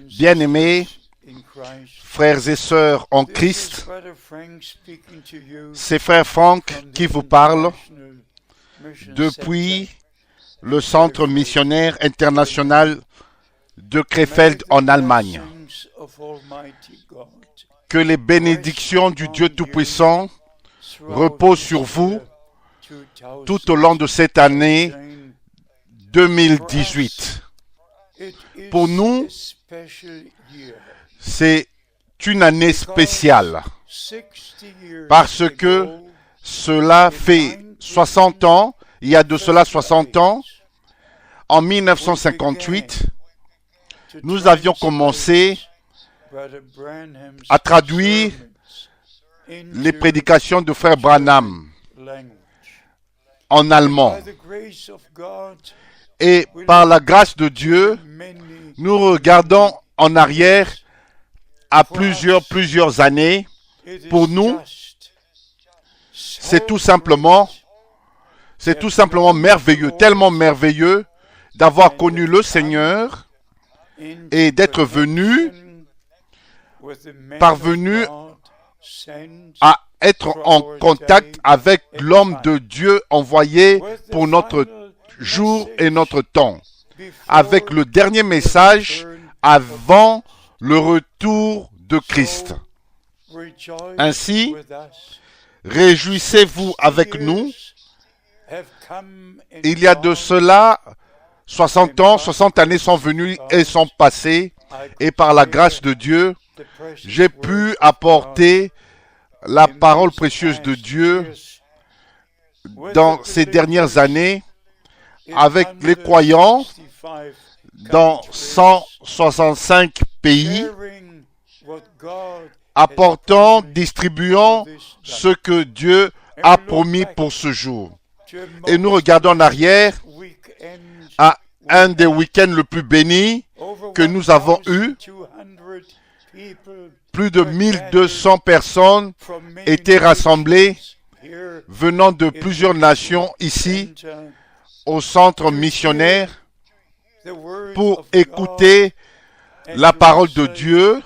Bien-aimés frères et sœurs en Christ, c'est frère Frank qui vous parle depuis le Centre missionnaire international de Krefeld en Allemagne. Que les bénédictions du Dieu Tout-Puissant reposent sur vous tout au long de cette année 2018. Pour nous, c'est une année spéciale parce que cela fait 60 ans, il y a de cela 60 ans, en 1958, nous avions commencé à traduire les prédications de frère Branham en allemand. Et par la grâce de Dieu, nous regardons en arrière à plusieurs années. Pour nous, c'est tout simplement merveilleux, tellement merveilleux d'avoir connu le Seigneur et d'être parvenu à être en contact avec l'homme de Dieu envoyé pour notre jour et notre temps, avec le dernier message avant le retour de Christ. Ainsi, réjouissez-vous avec nous. Il y a de cela 60 ans, 60 années sont venues et sont passées, et par la grâce de Dieu, j'ai pu apporter la parole précieuse de Dieu dans ces dernières années avec les croyants dans 165 pays, apportant, distribuant ce que Dieu a promis pour ce jour. Et nous regardons en arrière à un des week-ends le plus bénis que nous avons eu. Plus de 1200 personnes étaient rassemblées venant de plusieurs nations ici au centre missionnaire pour écouter la parole de Dieu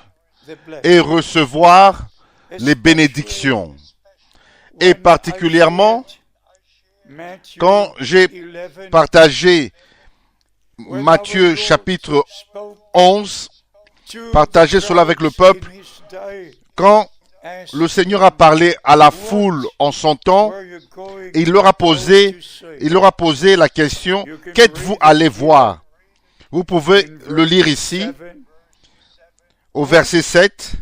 et recevoir les bénédictions. Et particulièrement, quand j'ai partagé Matthieu chapitre 11, partagé cela avec le peuple, quand le Seigneur a parlé à la foule en son temps, il leur a posé la question, qu'êtes-vous allé voir? Vous pouvez le lire ici, au verset 7.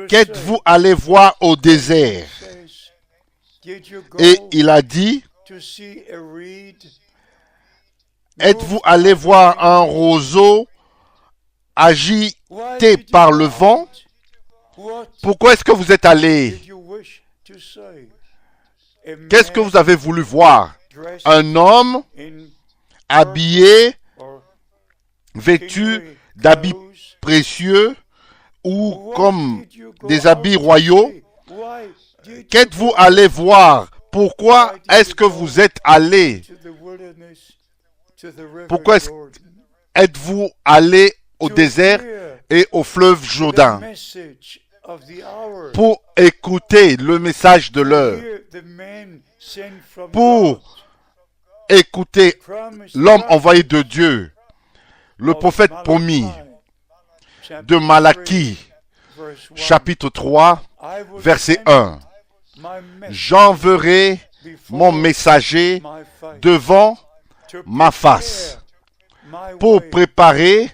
Qu'êtes-vous allé voir au désert? Et il a dit, êtes-vous allé voir un roseau agité par le vent? Pourquoi est-ce que vous êtes allé? Qu'est-ce que vous avez voulu voir? Un homme habillé, vêtu d'habits précieux ou comme des habits royaux? Qu'êtes-vous allé voir? Pourquoi est-ce que vous êtes allé? Pourquoi êtes-vous allé au désert et au fleuve Jourdain? Pour écouter le message de l'heure, pour écouter l'homme envoyé de Dieu, le prophète promis de Malachie, chapitre 3, verset 1. J'enverrai mon messager devant ma face pour préparer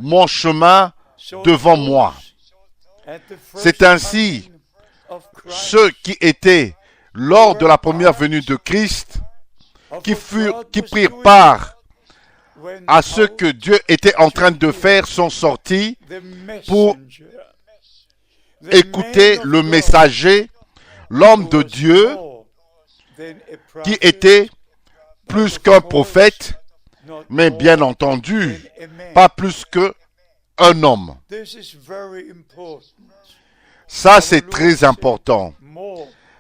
mon chemin devant moi. C'est ainsi ceux qui étaient lors de la première venue de Christ, qui prirent part à ce que Dieu était en train de faire, sont sortis pour écouter le messager, l'homme de Dieu, qui était plus qu'un prophète, mais bien entendu, pas plus qu'un homme. Ça, c'est très important.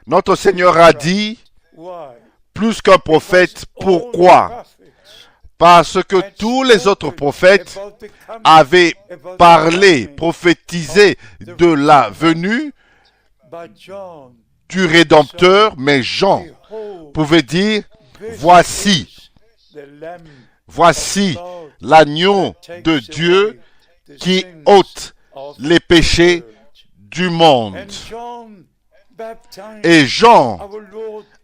Notre Seigneur a dit, plus qu'un prophète. Pourquoi? Parce que tous les autres prophètes avaient parlé, prophétisé de la venue du Rédempteur, mais Jean pouvait dire, voici l'agneau de Dieu qui ôte les péchés du monde. Et Jean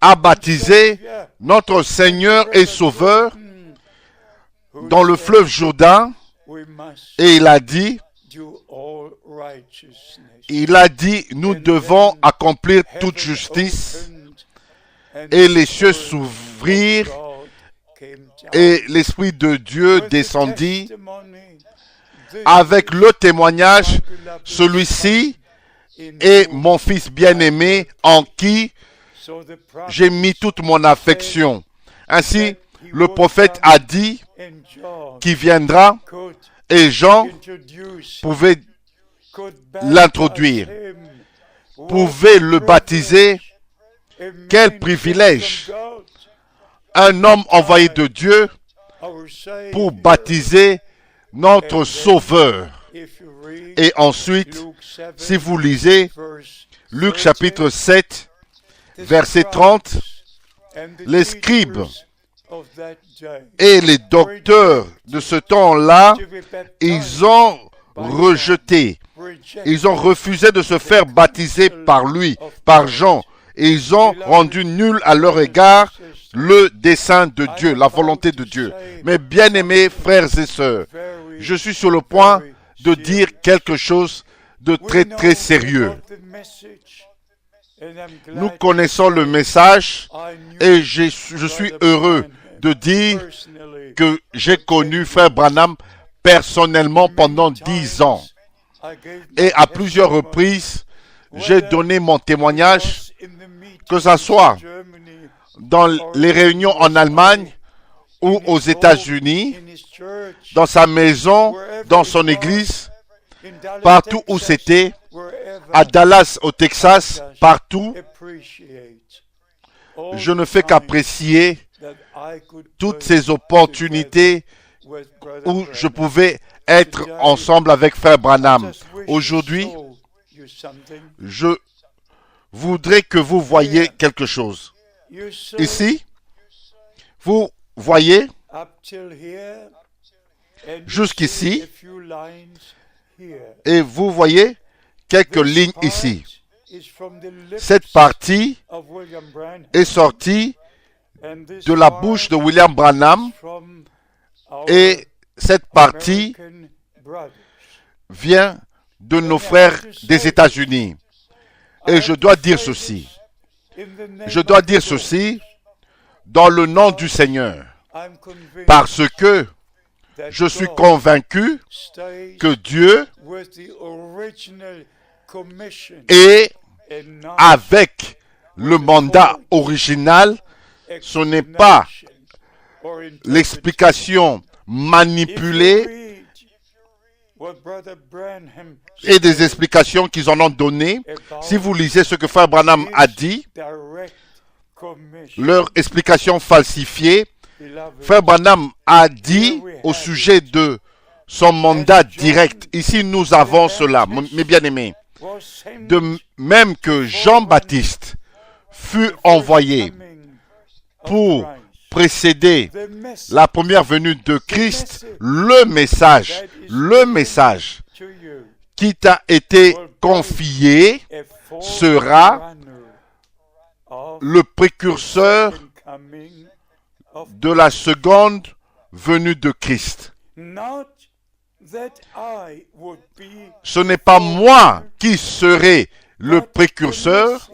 a baptisé notre Seigneur et Sauveur dans le fleuve Jourdain, et il a dit, nous devons accomplir toute justice, et les cieux s'ouvrirent, et l'Esprit de Dieu descendit avec le témoignage, celui-ci est mon Fils bien-aimé en qui j'ai mis toute mon affection. Ainsi, le prophète a dit qu'il viendra et Jean pouvait l'introduire, pouvait le baptiser. Quel privilège! Un homme envoyé de Dieu pour baptiser notre Sauveur. Et ensuite, si vous lisez Luc chapitre 7, verset 30, les scribes et les docteurs de ce temps-là, ils ont rejeté, ils ont refusé de se faire baptiser par lui, par Jean. Et ils ont rendu nul à leur égard le dessein de Dieu, la volonté de Dieu. Mes bien-aimés frères et sœurs, je suis sur le point de dire quelque chose de très très sérieux. Nous connaissons le message et je suis heureux de dire que j'ai connu Frère Branham personnellement pendant 10 ans. Et à plusieurs reprises, j'ai donné mon témoignage, que ce soit dans les réunions en Allemagne ou aux États-Unis, dans sa maison, dans son église, partout où c'était, à Dallas, au Texas, partout. Je ne fais qu'apprécier toutes ces opportunités où je pouvais être ensemble avec Frère Branham. Aujourd'hui, je voudrais que vous voyiez quelque chose. Ici, vous voyez, jusqu'ici, et vous voyez quelques lignes ici. Cette partie est sortie de la bouche de William Branham et cette partie vient de nos frères des États-Unis. Et je dois dire ceci. Je dois dire ceci dans le nom du Seigneur. Parce que je suis convaincu que Dieu est avec le mandat original. Ce n'est pas l'explication manipulée et des explications qu'ils en ont données. Si vous lisez ce que Frère Branham a dit, leur explication falsifiée, Frère Branham a dit au sujet de son mandat direct. Ici, nous avons cela, mes bien-aimés. De même que Jean-Baptiste fut envoyé pour précéder la première venue de Christ, le message qui t'a été confié sera le précurseur de la seconde venue de Christ. Ce n'est pas moi qui serai le précurseur,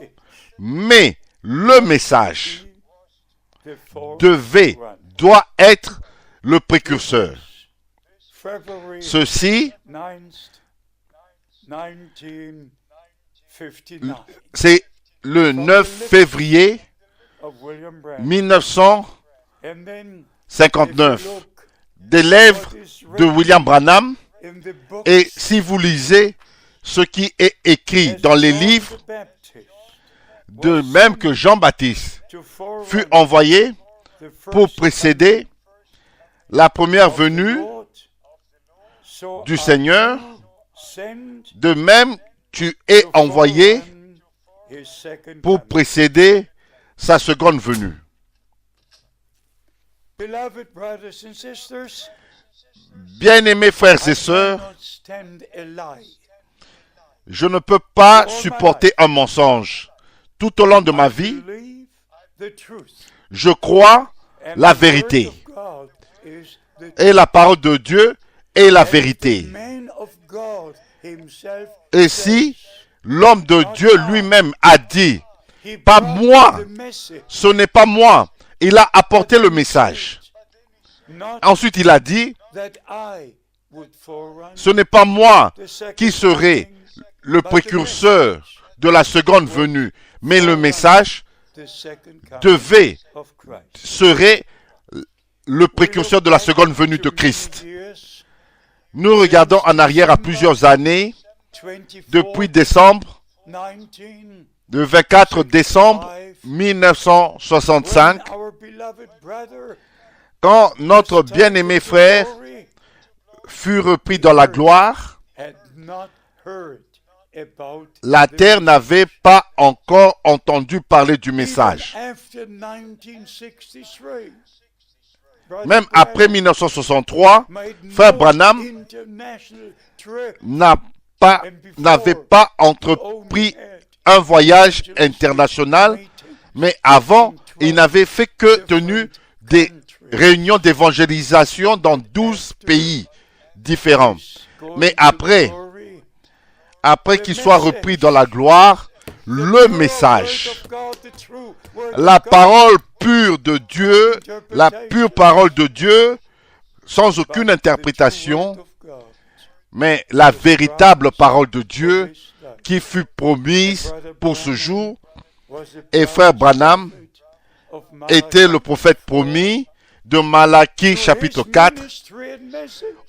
mais le message doit être le précurseur. Ceci, c'est le 9 février 1959 des lèvres de William Branham. Et si vous lisez ce qui est écrit dans les livres, de même que Jean-Baptiste fut envoyé pour précéder la première venue du Seigneur. De même, tu es envoyé pour précéder sa seconde venue. Bien-aimés frères et sœurs, je ne peux pas supporter un mensonge. Tout au long de ma vie, je crois la vérité. Et la parole de Dieu est la vérité. Et si l'homme de Dieu lui-même a dit, pas moi, ce n'est pas moi, il a apporté le message. Ensuite, il a dit, ce n'est pas moi qui serai le précurseur de la seconde venue, mais le message serait le précurseur de la seconde venue de Christ. Nous regardons en arrière à plusieurs années, depuis le 24 décembre 1965, quand notre bien-aimé frère fut repris dans la gloire, la terre n'avait pas encore entendu parler du message. Même après 1963, frère Branham n'avait pas entrepris un voyage international, mais avant, il n'avait fait que tenu des réunions d'évangélisation dans 12 pays différents. Mais après qu'il soit repris dans la gloire, le message, la parole pure de Dieu, la pure parole de Dieu, sans aucune interprétation, mais la véritable parole de Dieu qui fut promise pour ce jour. Et frère Branham était le prophète promis de Malachie chapitre 4.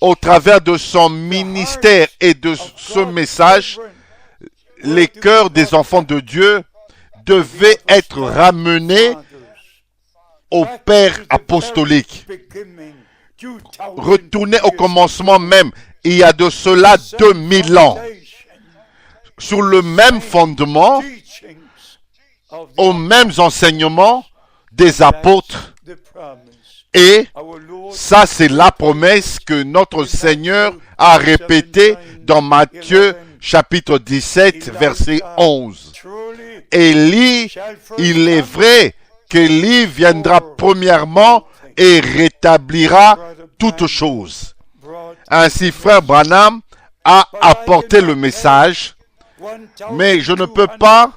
Au travers de son ministère et de ce message, les cœurs des enfants de Dieu devaient être ramenés au Père apostolique. Retourner au commencement même, il y a de cela 2000 ans, sur le même fondement, aux mêmes enseignements des apôtres. Et ça, c'est la promesse que notre Seigneur a répétée dans Matthieu chapitre 17, verset 11. Élie, il est vrai qu'Élie viendra premièrement et rétablira toutes choses. Ainsi, frère Branham a apporté le message, mais je ne peux pas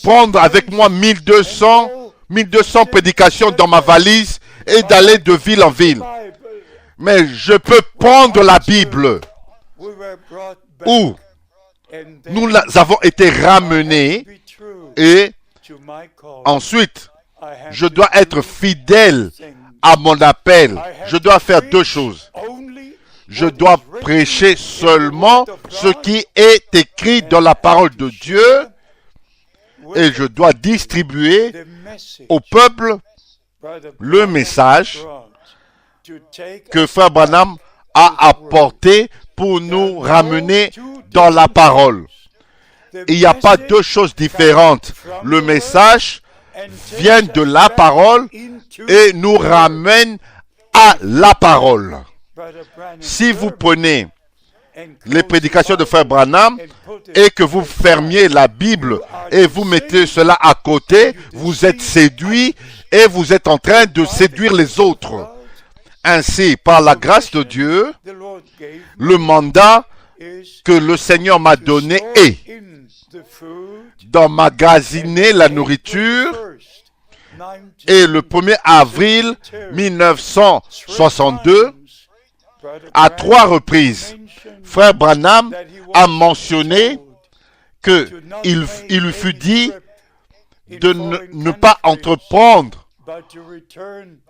prendre avec moi 1200 prédications dans ma valise et d'aller de ville en ville. Mais je peux prendre la Bible où nous avons été ramenés et ensuite je dois être fidèle à mon appel. Je dois faire deux choses. Je dois prêcher seulement ce qui est écrit dans la parole de Dieu et je dois distribuer au peuple le message que frère Branham a apporté pour nous ramener dans la parole. Il n'y a pas deux choses différentes. Le message vient de la parole et nous ramène à la parole. Si vous prenez les prédications de frère Branham et que vous fermiez la Bible et vous mettez cela à côté, vous êtes séduit et vous êtes en train de séduire les autres. Ainsi, par la grâce de Dieu, le mandat que le Seigneur m'a donné est d'emmagasiner la nourriture. Et le 1er avril 1962, à 3 reprises, frère Branham a mentionné qu'il lui fut dit de ne pas entreprendre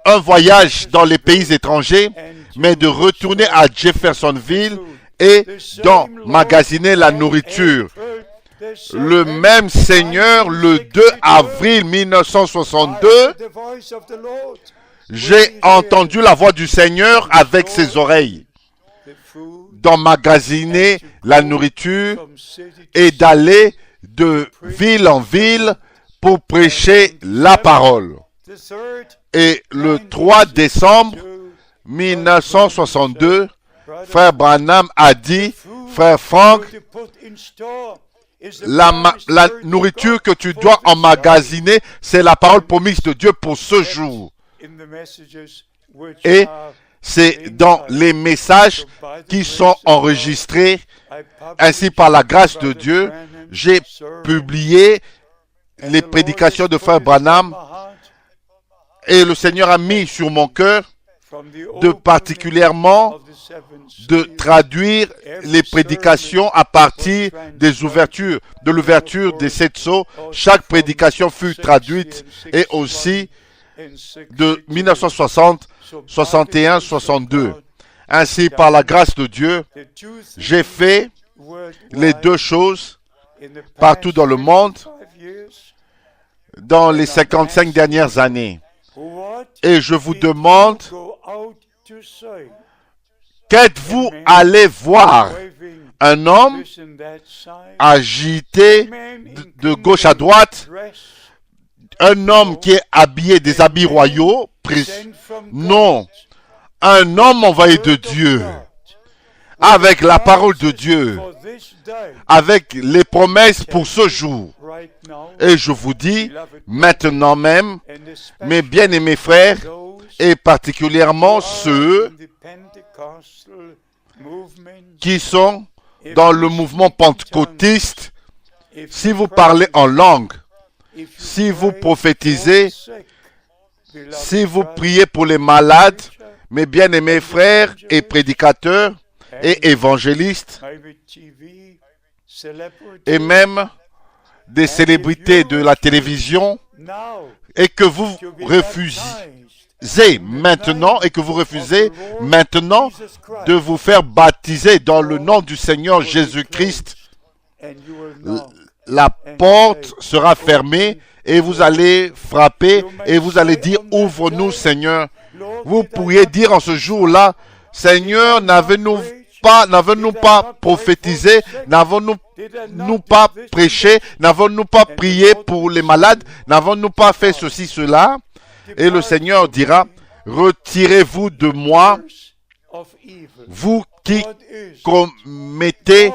un voyage dans les pays étrangers, mais de retourner à Jeffersonville et d'emmagasiner la nourriture. le même Seigneur, le 2 avril 1962, j'ai entendu la voix du Seigneur avec ses oreilles, d'emmagasiner la nourriture et d'aller de ville en ville pour prêcher la parole. Et le 3 décembre 1962, frère Branham a dit, frère Frank, la nourriture que tu dois emmagasiner, c'est la parole promise de Dieu pour ce jour. Et c'est dans les messages qui sont enregistrés. Ainsi, par la grâce de Dieu, j'ai publié les prédications de frère Branham et le Seigneur a mis sur mon cœur de particulièrement de traduire les prédications à partir des ouvertures, de l'ouverture des 7 sceaux. Chaque prédication fut traduite et aussi de 1960, 61, 62. Ainsi, par la grâce de Dieu, j'ai fait les deux choses partout dans le monde dans les 55 dernières années. Et je vous demande, qu'êtes-vous allé voir? Un homme agité de gauche à droite, un homme qui est habillé des habits royaux? Non, un homme envoyé de Dieu, avec la parole de Dieu, avec les promesses pour ce jour. Et je vous dis, maintenant même, mes bien-aimés frères, et particulièrement ceux qui sont dans le mouvement pentecôtiste, si vous parlez en langue, si vous prophétisez, si vous priez pour les malades, mes bien-aimés frères et prédicateurs et évangélistes, et même des célébrités de la télévision, et que vous refusez maintenant de vous faire baptiser dans le nom du Seigneur Jésus-Christ, la porte sera fermée et vous allez frapper et vous allez dire, ouvre-nous Seigneur. Vous pourriez dire en ce jour-là, Seigneur, n'avons-nous pas prophétisé, n'avons-nous pas prêché, n'avons-nous pas prié pour les malades, n'avons-nous pas fait ceci, cela? Et le Seigneur dira, retirez-vous de moi, vous qui commettez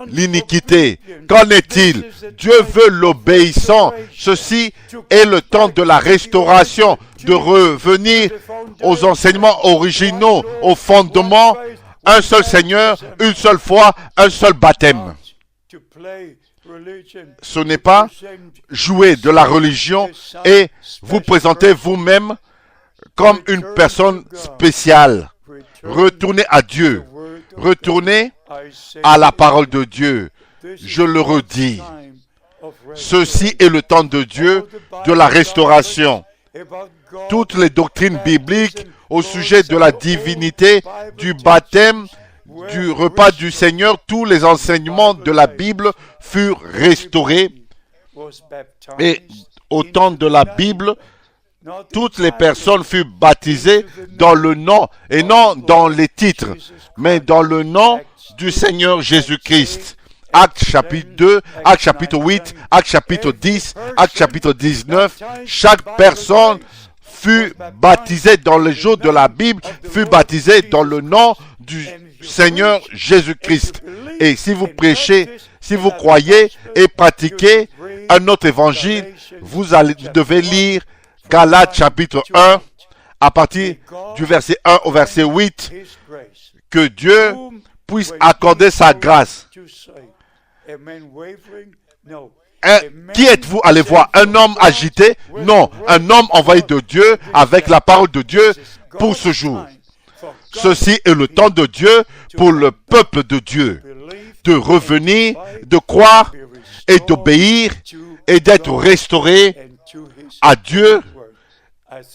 l'iniquité. Qu'en est-il? Dieu veut l'obéissant. Ceci est le temps de la restauration, de revenir aux enseignements originaux, aux fondements. Un seul Seigneur, une seule foi, un seul baptême. Ce n'est pas jouer de la religion et vous présenter vous-même comme une personne spéciale. Retournez à Dieu. Retournez à la parole de Dieu. Je le redis. Ceci est le temps de Dieu, de la restauration. Toutes les doctrines bibliques au sujet de la divinité, du baptême, du repas du Seigneur, tous les enseignements de la Bible furent restaurés. Et au temps de la Bible, toutes les personnes furent baptisées dans le nom, et non dans les titres, mais dans le nom du Seigneur Jésus-Christ. Actes chapitre 2, Actes chapitre 8, Actes chapitre 10, Actes chapitre 19, chaque personne fut baptisée dans le jour de la Bible, fut baptisée dans le nom du Seigneur Jésus-Christ. Et si vous prêchez, si vous croyez et pratiquez un autre évangile, vous devez lire Galates chapitre 1, à partir du verset 1 au verset 8, que Dieu puisse accorder sa grâce. Qui êtes-vous allé voir? Un homme agité? Non, un homme envoyé de Dieu avec la parole de Dieu pour ce jour. Ceci est le temps de Dieu pour le peuple de Dieu de revenir, de croire et d'obéir et d'être restauré à Dieu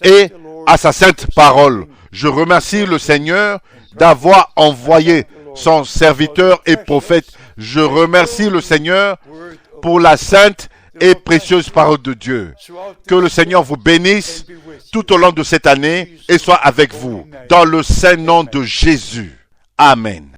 et à sa sainte parole. Je remercie le Seigneur d'avoir envoyé son serviteur et prophète. Je remercie le Seigneur pour la sainte et précieuse parole de Dieu. Que le Seigneur vous bénisse tout au long de cette année et soit avec vous dans le saint nom de Jésus. Amen.